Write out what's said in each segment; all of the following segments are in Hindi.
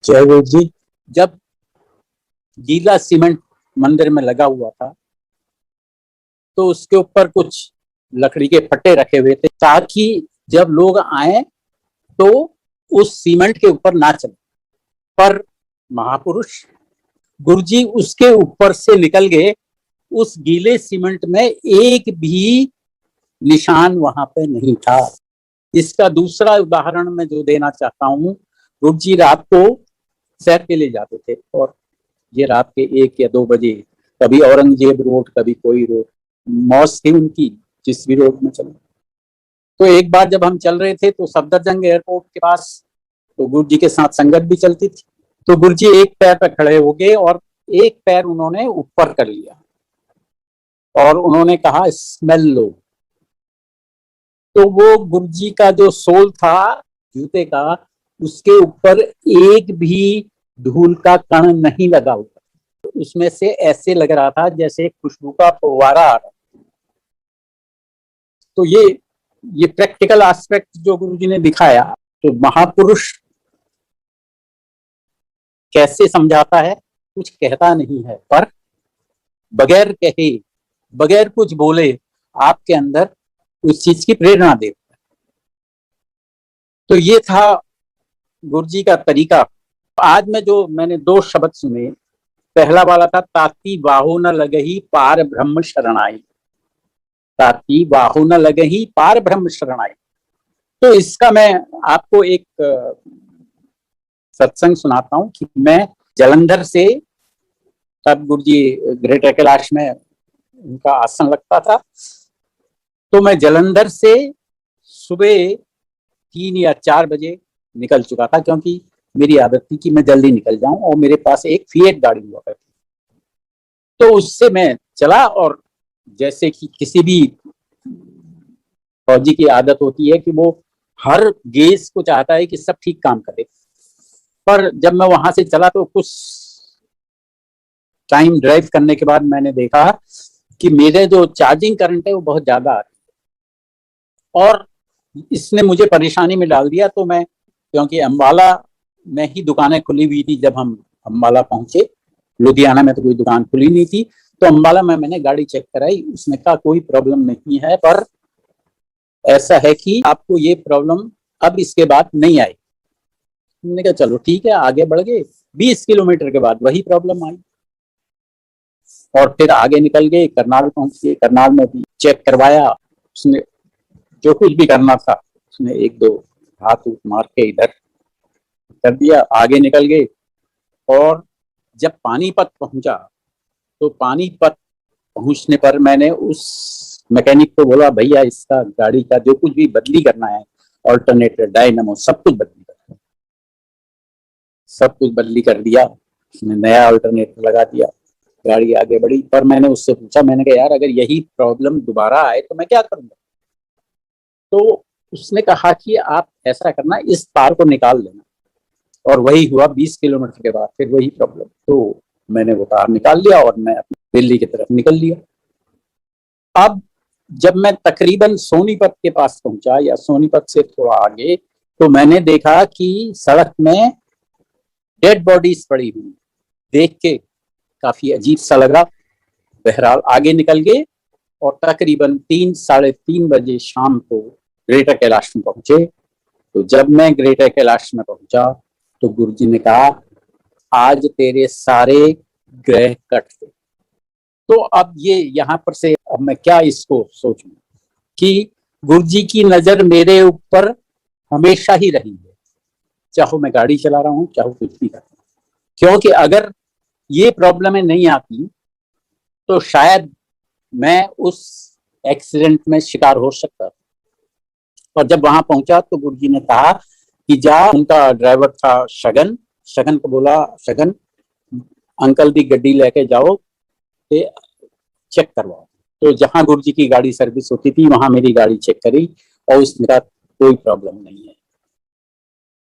जय गुरु जी। जब गीला सीमेंट मंदिर में लगा हुआ था तो उसके ऊपर कुछ लकड़ी के फट्टे रखे हुए थे ताकि जब लोग आए तो उस सीमेंट के ऊपर ना चले। पर महापुरुष गुरुजी उसके ऊपर से निकल गए। उस गीले सीमेंट में एक भी निशान वहां पे नहीं था। इसका दूसरा उदाहरण मैं जो देना चाहता हूँ, गुरुजी रात को सैर के लिए जाते थे और ये रात के 1 या 2 बजे, कभी औरंगजेब रोड कभी कोई रोड, मौज थी उनकी जिस भी रोड में चले। तो एक बार जब हम चल रहे थे तो सफदरजंग एयरपोर्ट के पास, तो गुरुजी के साथ संगत भी चलती थी। तो गुरुजी एक पैर पर खड़े हो गए और एक पैर उन्होंने ऊपर कर लिया और उन्होंने कहा स्मेल लो। तो वो गुरुजी का जो सोल था जूते का, उसके ऊपर एक भी धूल का कण नहीं लगा हुआ। तो उसमें से ऐसे लग रहा था जैसे खुशबू का फव्वारा आ रहा। तो ये प्रैक्टिकल एस्पेक्ट जो गुरुजी ने दिखाया। तो महापुरुष कैसे समझाता है, कुछ कहता नहीं है, पर बगैर कहे, बगैर कुछ बोले आपके अंदर उस चीज की प्रेरणा देता है। तो ये था गुरुजी का तरीका। आज में जो मैंने 2 शब्द सुने, पहला वाला था ताती बाहु न लगही पार ब्रह्म शरणाई। ताती बाहु न लगही पार ब्रह्म शरणाई। तो इसका मैं आपको एक सत्संग सुनाता हूँ कि मैं जलंधर से, तब गुरुजी ग्रेटर कैलाश में उनका आसन लगता था, तो मैं जलंधर से सुबह 3 या 4 बजे निकल चुका था, क्योंकि मेरी आदत थी कि मैं जल्दी निकल जाऊं और मेरे पास एक फिएट गाड़ी हुआ करती। तो उससे मैं चला और जैसे कि किसी भी फौजी की आदत होती है कि वो हर गेज को चाहता है कि सब ठीक काम करे। पर जब मैं वहां से चला तो कुछ टाइम ड्राइव करने के बाद मैंने देखा कि मेरे जो चार्जिंग करंट है वो बहुत ज्यादा आ रही है और इसने मुझे परेशानी में डाल दिया। तो मैं, क्योंकि अम्बाला में ही दुकानें खुली हुई थी, जब हम अम्बाला पहुंचे, लुधियाना में तो कोई दुकान खुली नहीं थी, तो अम्बाला में मैंने गाड़ी चेक कराई। उसने कहा कोई प्रॉब्लम नहीं है, पर ऐसा है कि आपको ये प्रॉब्लम अब इसके बाद नहीं आई। मैंने कहा चलो ठीक है, आगे बढ़ गए। 20 किलोमीटर के बाद वही प्रॉब्लम आई और फिर आगे निकल गए, करनाल पहुंच गए। करनाल में भी चेक करवाया, उसने जो कुछ भी करना था उसने 1-2 हाथ मार के इधर कर दिया, आगे निकल गए। और जब पानीपत पहुंचा तो पानीपत पहुंचने पर मैंने उस मैकेनिक को बोला, भैया इसका गाड़ी का जो कुछ भी बदली करना है, ऑल्टरनेटर, डायनामो, सब कुछ बदली कर, सब कुछ बदली कर दिया। उसने नया ऑल्टरनेटर लगा दिया, गाड़ी आगे बढ़ी। पर मैंने उससे पूछा, मैंने कहा यार अगर यही प्रॉब्लम दोबारा आए तो मैं क्या करूंगा? तो उसने कहा कि आप ऐसा करना, इस तार को निकाल लेना। और वही हुआ, 20 किलोमीटर के बाद फिर वही प्रॉब्लम। तो मैंने वो तार निकाल लिया और मैं दिल्ली की तरफ निकल लिया। अब जब मैं तकरीबन सोनीपत के पास पहुंचा या सोनीपत से थोड़ा आगे, तो मैंने देखा कि सड़क में डेड बॉडीज पड़ी हुई। देख के काफी अजीब सा लगा। बहरहाल आगे निकल गए और तकरीबन 3-3:30 बजे शाम को ग्रेटर कैलाश में पहुंचे। तो जब मैं ग्रेटर कैलाश में पहुंचा तो गुरुजी ने कहा आज तेरे सारे ग्रह कट गए। तो अब ये यहाँ पर से अब मैं क्या इसको सोचूं कि गुरुजी की नजर मेरे ऊपर हमेशा ही रही है, चाहे मैं गाड़ी चला रहा हूँ, चाहे कुछ भी कर रहा हूँ। क्योंकि अगर ये प्रॉब्लमें नहीं आती तो शायद मैं उस एक्सीडेंट में शिकार हो सकता। और जब वहां पहुंचा तो गुरुजी ने कहा कि जा, उनका ड्राइवर था शगन, शगन को बोला, शगन अंकल दी गड्डी लेके जाओ ते चेक करवाओ। तो जहां गुरुजी की गाड़ी सर्विस होती थी वहां मेरी गाड़ी चेक करी और उसमें कोई प्रॉब्लम नहीं है,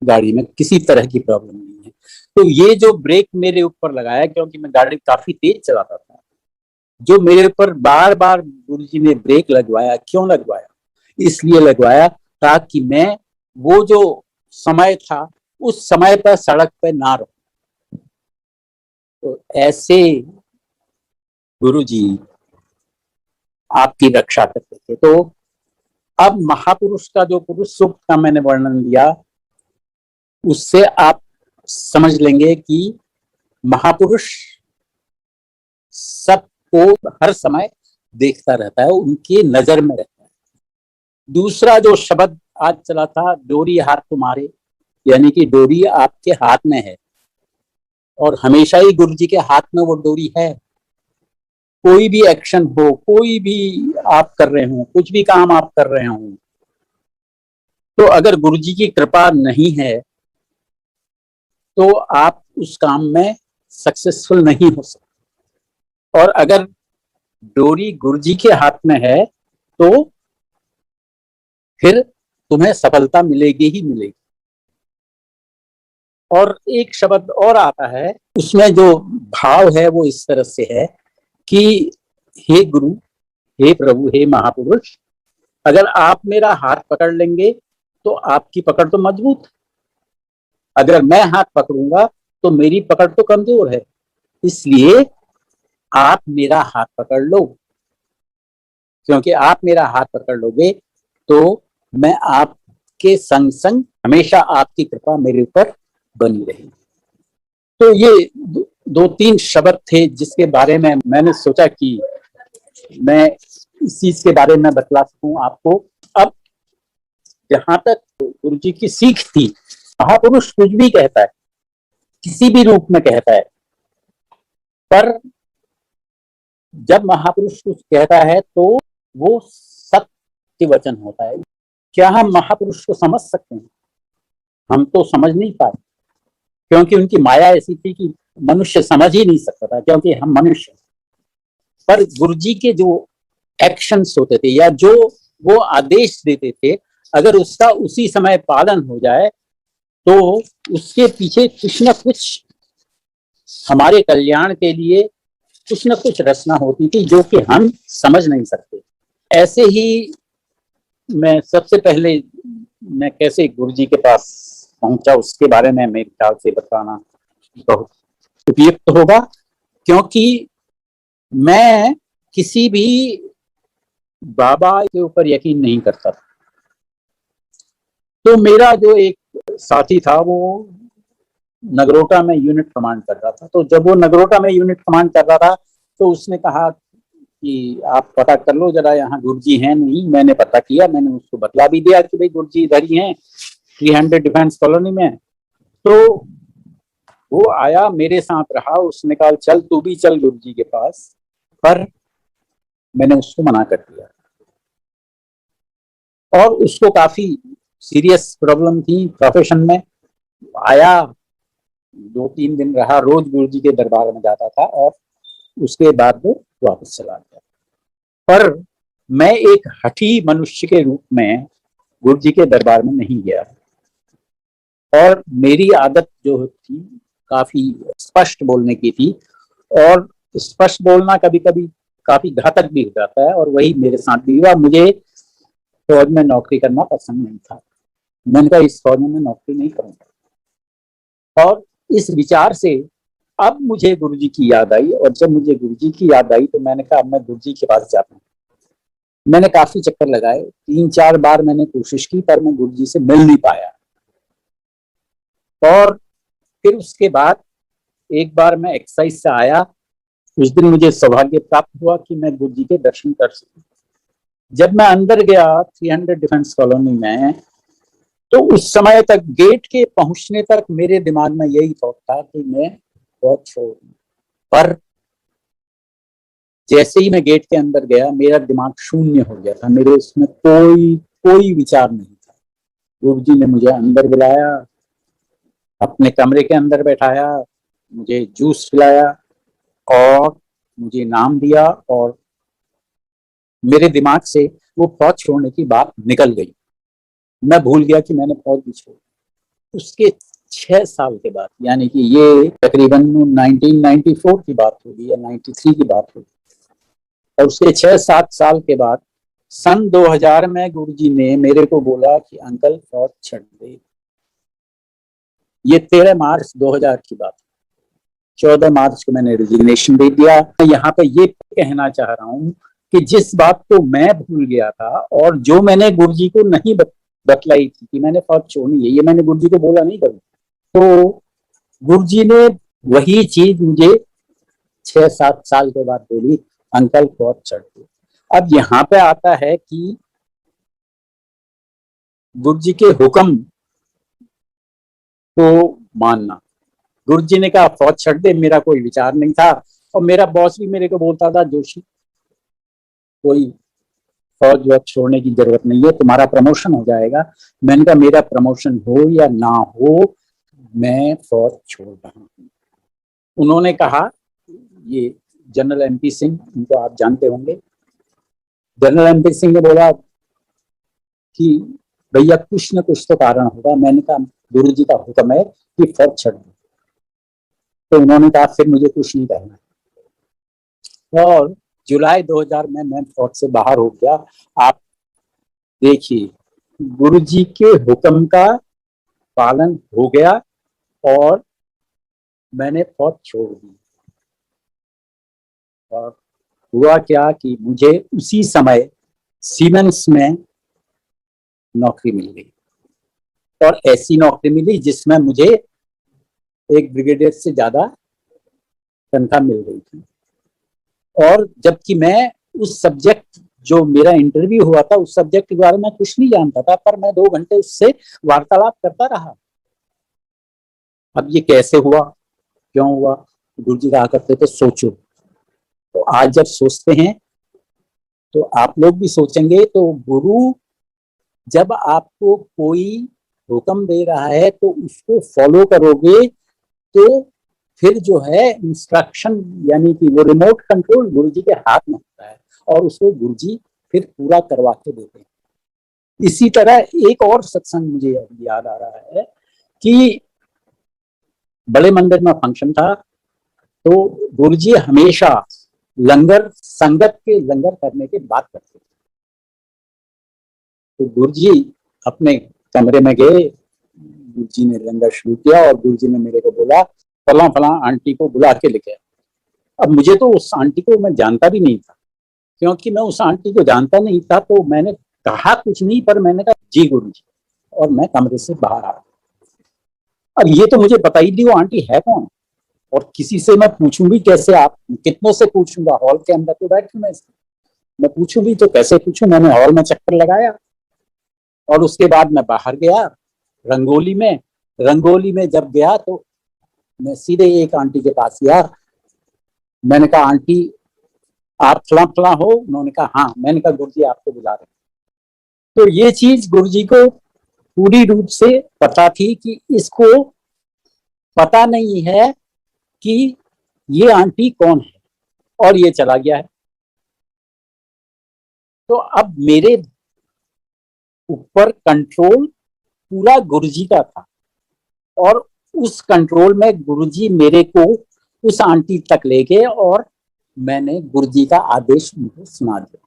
गाड़ी में किसी तरह की प्रॉब्लम नहीं है। तो ये जो ब्रेक मेरे ऊपर लगाया, क्योंकि मैं गाड़ी काफी तेज चलाता था, जो मेरे ऊपर बार बार गुरुजी ने ब्रेक लगवाया, क्यों लगवाया? इसलिए लगवाया ताकि मैं वो जो समय था उस समय पर सड़क पे ना रहो। तो ऐसे गुरु जी आपकी रक्षा करते थे। तो अब महापुरुष का जो पुरुष सूक्त का मैंने वर्णन दिया, उससे आप समझ लेंगे कि महापुरुष सबको हर समय देखता रहता है, उनकी नजर में रहता है। दूसरा जो शब्द आज चला था, डोरी हाथ तुम्हारे, यानी कि डोरी आपके हाथ में है और हमेशा ही गुरु जी के हाथ में वो डोरी है। कोई भी एक्शन हो, कोई भी आप कर रहे हो, कुछ भी काम आप कर रहे हो, तो अगर गुरु जी की कृपा नहीं है तो आप उस काम में सक्सेसफुल नहीं हो सकते। और अगर डोरी गुरु जी के हाथ में है तो फिर तुम्हें सफलता मिलेगी ही मिलेगी। और एक शब्द और आता है, उसमें जो भाव है वो इस तरह से है कि हे गुरु, हे प्रभु, हे महापुरुष, अगर आप मेरा हाथ पकड़ लेंगे तो आपकी पकड़ तो मजबूत है, अगर मैं हाथ पकड़ूंगा तो मेरी पकड़ तो कमजोर है, इसलिए आप मेरा हाथ पकड़ लो। क्योंकि आप मेरा हाथ पकड़ लोगे तो मैं आपके संग संग हमेशा आपकी कृपा मेरे ऊपर बनी रहेगी। तो ये दो तीन शब्द थे जिसके बारे में मैंने सोचा कि मैं इस चीज के बारे में बतला सकूं आपको। अब जहां तक गुरु जी की सीख थी, महापुरुष कुछ भी कहता है, किसी भी रूप में कहता है, पर जब महापुरुष कुछ कहता है तो वो सत्य वचन होता है। क्या हम महापुरुष को समझ सकते हैं? हम तो समझ नहीं पाए, क्योंकि उनकी माया ऐसी थी कि मनुष्य समझ ही नहीं सकता था, क्योंकि हम मनुष्य। पर गुरुजी के जो एक्शंस होते थे या जो वो आदेश देते थे, अगर उसका उसी समय पालन हो जाए तो उसके पीछे कुछ न कुछ हमारे कल्याण के लिए कुछ न कुछ रचना होती थी जो कि हम समझ नहीं सकते। ऐसे ही मैं सबसे पहले मैं कैसे गुरुजी के पास पहुंचा उसके बारे में मेरे ख्याल से बताना बहुत उपयुक्त होगा, क्योंकि मैं किसी भी बाबा के ऊपर यकीन नहीं करता था। तो मेरा जो एक साथी था वो नगरोटा में यूनिट कमांड कर रहा था। तो जब वो नगरोटा में यूनिट कमांड कर रहा था तो उसने कहा कि आप पता कर लो जरा, यहाँ गुरुजी हैं नहीं। मैंने पता किया, मैंने उसको बतला भी दिया कि भाई गुरुजी इधर ही हैं 300 डिफेंस कॉलोनी में। तो वो आया, मेरे साथ रहा, उसने कहा चल तू भी चल गुरुजी के पास, पर मैंने उसको मना कर दिया। और उसको काफी सीरियस प्रॉब्लम थी प्रोफेशन में। आया, 2-3 दिन रहा, रोज गुरुजी के दरबार में जाता था और उसके बाद वो वापस चला गया। पर मैं एक हठी मनुष्य के रूप में गुरुजी के दरबार में नहीं गया, और मेरी आदत जो थी काफी स्पष्ट बोलने की थी, और स्पष्ट बोलना कभी कभी काफी घातक भी हो जाता है, और वही मेरे साथ भी हुआ। मुझे फौज में नौकरी करना पसंद नहीं था। मैंने कहा इस फौज में मैं नौकरी नहीं करूंगा। और इस विचार से अब मुझे गुरुजी की याद आई, और जब मुझे गुरुजी की याद आई तो मैंने कहा अब मैं गुरुजी के पास जाता हूँ। मैंने काफी चक्कर लगाए, 3-4 बार मैंने कोशिश की, पर मैं गुरुजी से मिल नहीं पाया। और फिर उसके बाद एक बार मैं एक्सरसाइज से आया, उस दिन मुझे सौभाग्य प्राप्त हुआ कि मैं गुरुजी के दर्शन कर सकूं। जब मैं अंदर गया 300 डिफेंस कॉलोनी में, तो उस समय तक गेट के पहुंचने तक मेरे दिमाग में यही थॉट था कि मैं बहुत छोड़। पर जैसे ही मैं गेट के अंदर गया मेरा दिमाग शून्य हो गया था, मेरे उसमें कोई कोई विचार नहीं था। गुरुजी ने मुझे अंदर बुलाया, अपने कमरे के अंदर बैठाया, मुझे जूस पिलाया और मुझे नाम दिया, और मेरे दिमाग से वो फौज छोड़ने की बात निकल गई। मैं भूल गया कि मैंने फौज भी छोड़ी। उसके 6 साल के बाद, यानी कि ये तकरीबन 1994 की बात होगी या 93 की बात होगी, और उसके 6-7 साल के बाद सन 2000 में गुरुजी ने मेरे को बोला कि अंकल फौज छोड़ दे। ये 13 मार्च 2000 की बात है। 14 मार्च को मैंने रिजिग्नेशन दे दिया। मैं यहाँ पे ये कहना चाह रहा हूँ कि जिस बात को मैं भूल गया था और जो मैंने गुरुजी को नहीं बतलाई थी कि मैंने फौज छोड़नी है, ये मैंने गुरुजी को बोला नहीं कभी। तो गुरुजी ने वही चीज मुझे 6-7 साल के बाद बोली, अंकल फौज चढ़ दो। अब यहाँ पे आता है कि गुरुजी के हुक्म को मानना। गुरुजी ने कहा फौज छੱड दे, मेरा कोई विचार नहीं था। और मेरा बॉस भी मेरे को बोलता था, जोशी कोई फौज वौज छोड़ने की जरूरत नहीं है, तुम्हारा प्रमोशन हो जाएगा। मैंने कहा मेरा प्रमोशन हो या ना हो, मैं फौज छोड़ रहा हूँ। उन्होंने कहा, ये जनरल एमपी सिंह, इनको आप जानते होंगे, जनरल एमपी सिंह ने बोला कि भैया कुछ न कुछ तो कारण होगा। मैंने कहा गुरुजी का हुक्म है कि फौज छोड़ दो। तो उन्होंने कहा फिर मुझे कुछ नहीं कहना। और जुलाई 2000 में मैं फौज से बाहर हो गया। आप देखिए, गुरुजी के हुक्म का पालन हो गया और मैंने फौज छोड़ दी। और हुआ क्या कि मुझे उसी समय सीमेंस में नौकरी मिल गई, और ऐसी नौकरी मिली जिसमें मुझे एक ब्रिगेडियर से ज्यादा तनख्वाह मिल गई थी। और जबकि मैं उस सब्जेक्ट, जो मेरा इंटरव्यू हुआ था, उस सब्जेक्ट के बारे में कुछ नहीं जानता था, पर मैं 2 घंटे उससे वार्तालाप करता रहा। अब ये कैसे हुआ, क्यों हुआ? गुरुजी कहा करते थे सोचो। तो आज जब सोचते हैं तो आप लोग भी सोचेंगे। तो गुरु जब आपको कोई हुक्म दे रहा है तो उसको फॉलो करोगे, तो फिर जो है इंस्ट्रक्शन, यानी कि वो रिमोट कंट्रोल गुरुजी के हाथ में होता है और उसको गुरुजी फिर पूरा करवा के देते हैं। इसी तरह एक और सत्संग मुझे याद आ रहा है कि बड़े मंदिर में फंक्शन था, तो गुरुजी हमेशा लंगर, संगत के लंगर करने की बात करते थे। तो गुरुजी अपने कमरे में गए, गुरुजी ने लंगर शुरू किया और गुरुजी ने मेरे को बोला फला फला आंटी को बुला के लेके। अब मुझे तो उस आंटी को मैं जानता भी नहीं था, क्योंकि मैं उस आंटी को जानता नहीं था। तो मैंने कहा कुछ नहीं, पर मैंने कहा जी गुरुजी, और मैं कमरे से बाहर आ गया। अब ये तो मुझे पता ही नहीं वो आंटी है कौन, और किसी से मैं पूछूं भी कैसे? आप कितनों से पूछूंगा? हॉल के अंदर तो बैठ मैं पूछूं भी तो कैसे पूछूं? मैंने हॉल में चक्कर लगाया और उसके बाद मैं बाहर गया रंगोली में। रंगोली में जब गया तो मैं सीधे एक आंटी के पास गया। मैंने कहा आंटी आप फला फला हो? उन्होंने कहा हाँ। मैंने कहा गुरुजी आपको बुला रहे। तो ये चीज गुरुजी को पूरी रूप से पता थी कि इसको पता नहीं है कि ये आंटी कौन है, और ये चला गया है। तो अब मेरे ऊपर कंट्रोल पूरा गुरुजी का था, और उस कंट्रोल में गुरुजी मेरे को उस आंटी तक ले गए और मैंने गुरुजी का आदेश उनको सुना दिया।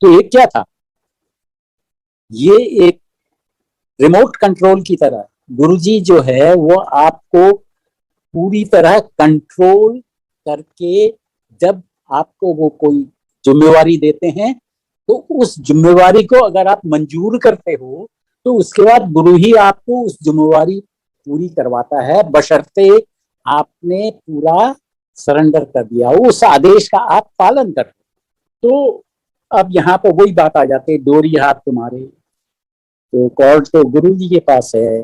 तो ये क्या था? ये एक रिमोट कंट्रोल की तरह गुरुजी जो है वो आपको पूरी तरह कंट्रोल करके, जब आपको वो कोई जिम्मेवारी देते हैं तो उस जिम्मेवारी को अगर आप मंजूर करते हो तो उसके बाद गुरु ही आपको उस जिम्मेवारी पूरी करवाता है, बशर्ते आपने पूरा सरेंडर कर दिया, उस आदेश का आप पालन कर। तो अब यहाँ पर वही बात आ जाती है, डोरी हाथ तुम्हारे, तो कॉर्ड तो गुरु जी के पास है।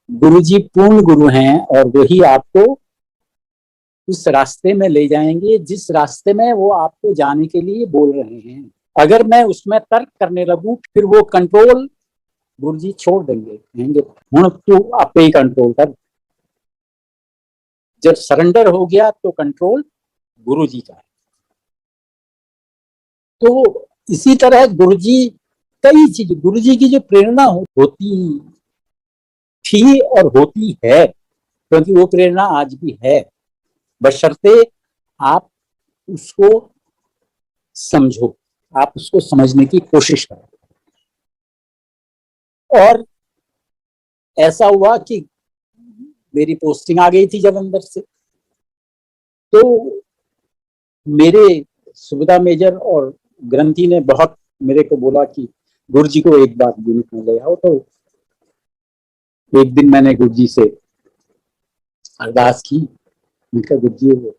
गुरु जी पूर्ण गुरु हैं और वही आपको उस रास्ते में ले जाएंगे जिस रास्ते में वो आपको जाने के लिए बोल रहे हैं। अगर मैं उसमें तर्क करने लगूं फिर वो कंट्रोल गुरुजी छोड़ देंगे, कहेंगे हुण तू आपे ही कंट्रोल कर। जब सरेंडर हो गया तो कंट्रोल गुरुजी का है। तो इसी तरह गुरुजी कई चीज, गुरुजी की जो प्रेरणा होती थी और होती है, क्योंकि वो प्रेरणा आज भी है, बशर्ते आप उसको समझो, आप उसको समझने की कोशिश करो। और ऐसा हुआ कि मेरी पोस्टिंग आ गई थी जलंधर से, तो मेरे सुविधा मेजर और ग्रंथी ने बहुत मेरे को बोला कि गुरुजी को एक बार यूनिट में ले आओ। तो एक दिन मैंने गुरुजी से अरदास की, उनका गुरुजी वो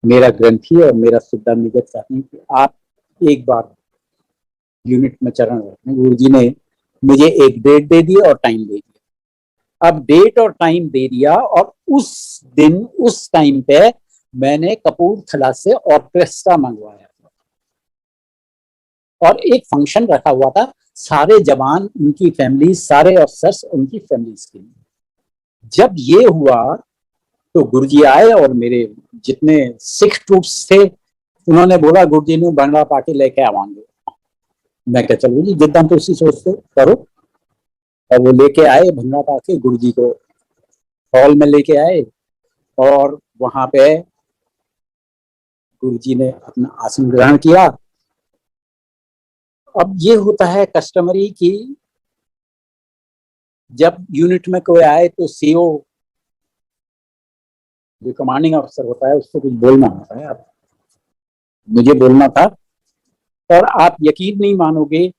मेरा ग्रंथी और मेरा सुविधा मेजर चाहते हैं कि आप एक बार यूनिट में चरण रखें। गुरुजी ने मुझे एक डेट दे दी और टाइम दे दिया। अब डेट और टाइम दे दिया और उस दिन उस टाइम पे मैंने कपूरथला से ऑर्केस्ट्रा मंगवाया और एक फंक्शन रखा हुआ था, सारे जवान उनकी फैमिली, सारे अफसर्स उनकी फैमिलीज के लिए। जब ये हुआ तो गुरुजी आए और मेरे जितने सिख ट्रूप्स थे उन्होंने बोला गुरुजी ने भंगड़ा पाके लेके आवांगे। मैं क्या चलो जी जिद्दां तुसी सोचते करो। और वो लेके आए भंगड़ा पाके, गुरुजी को हॉल में लेके आए और वहां पे गुरुजी ने अपना आसन ग्रहण किया। अब ये होता है कस्टमरी की जब यूनिट में कोई आए तो सीओ जो कमांडिंग अफसर होता है उसको कुछ बोलना होता है। अब मुझे बोलना था और आप यकीन नहीं मानोगे,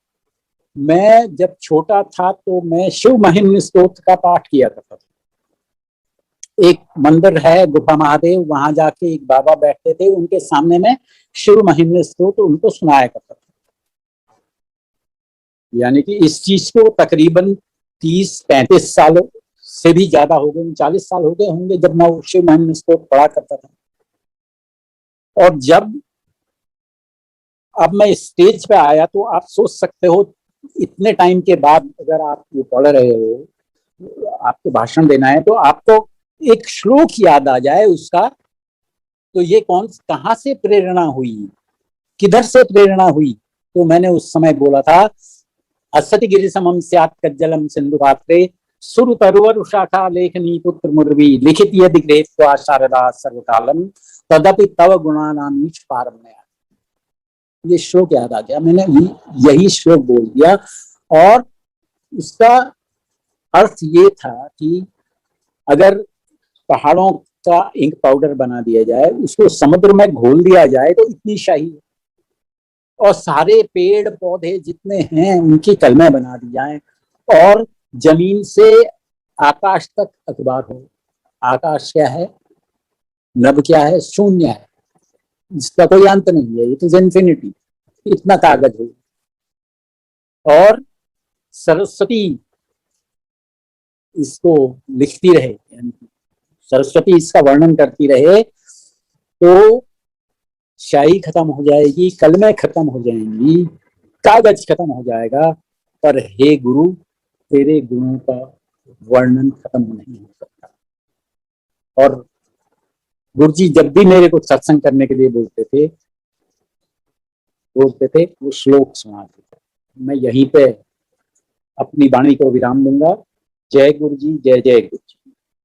मैं जब छोटा था तो मैं शिव महिम्न स्तोत्र का पाठ किया करता था। एक मंदिर है गुफा महादेव, वहां जाके एक बाबा बैठते थे, उनके सामने में शिव महिम्न स्तोत्र उनको सुनाया करता था। यानी कि इस चीज को तकरीबन 30-35 सालों से भी ज्यादा हो गए, 40 साल हो गए होंगे जब मैं शिव महिम्न स्तोत्र पढ़ा करता था। और जब अब मैं स्टेज पे आया तो आप सोच सकते हो इतने टाइम के बाद अगर आप ये पढ़ रहे हो, आपको भाषण देना है तो आपको एक श्लोक याद आ जाए उसका, तो ये कहाँ से प्रेरणा हुई, किधर से प्रेरणा हुई। तो मैंने उस समय बोला था असति गिरि समम स्यात् कज्जलम सिंधु पात्रे सुर तरुवर शाखा लेखनी पुत्र मुर्वी लिखित यदि गृहीत्वा शारदा सर्वकालम तदपि तव गुणानां पारम्य। ये श्लोक याद आ गया, मैंने यही श्लोक बोल दिया। और उसका अर्थ ये था कि अगर पहाड़ों का इंक पाउडर बना दिया जाए, उसको समुद्र में घोल दिया जाए तो इतनी शाही, और सारे पेड़ पौधे जितने हैं उनकी कलमें बना दी जाए और जमीन से आकाश तक अखबार हो। आकाश क्या है, नभ क्या है, शून्य है, इसका कोई अंत नहीं है, इट इज इन्फिनिटी। इतना कागज हो और सरस्वती इसको लिखती रहे, यानी सरस्वती इसका वर्णन करती रहे, तो शाही खत्म हो जाएगी, कलमें खत्म हो जाएंगी, कागज खत्म हो जाएगा, पर हे गुरु तेरे गुणों का वर्णन खत्म नहीं हो सकता। और गुरुजी जब भी मेरे को सत्संग करने के लिए बोलते थे वो श्लोक सुनाते थे। मैं यहीं पे अपनी वाणी को विराम दूंगा। जय गुरु जी, जय जय गुरु जी।